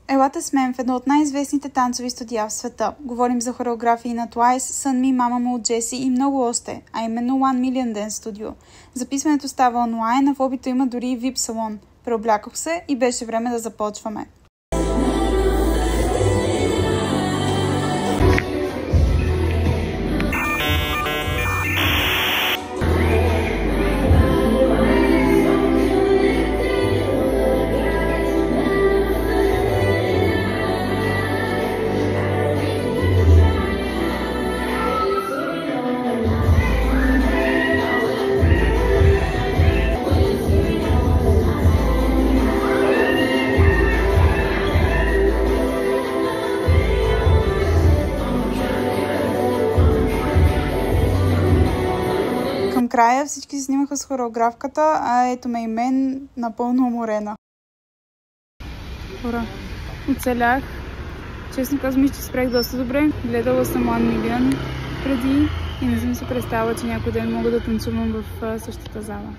Елате с мен в едно от най-известните танцови студия в света. Говорим за хореографии на Twice, Sunmi, Mamamoo, Jessi и много още, а именно One Million Dance Studio. Записването става онлайн, а в лобито има дори и VIP салон. Преоблякох се и беше време да започваме. Към края всички се снимаха с хореографката, а ето ме и мен напълно уморена. Ура! Оцелях. Честно казвам, че спрех доста добре. Гледала съм One Million преди и не съм си представила, че някой ден мога да танцувам в същата зала.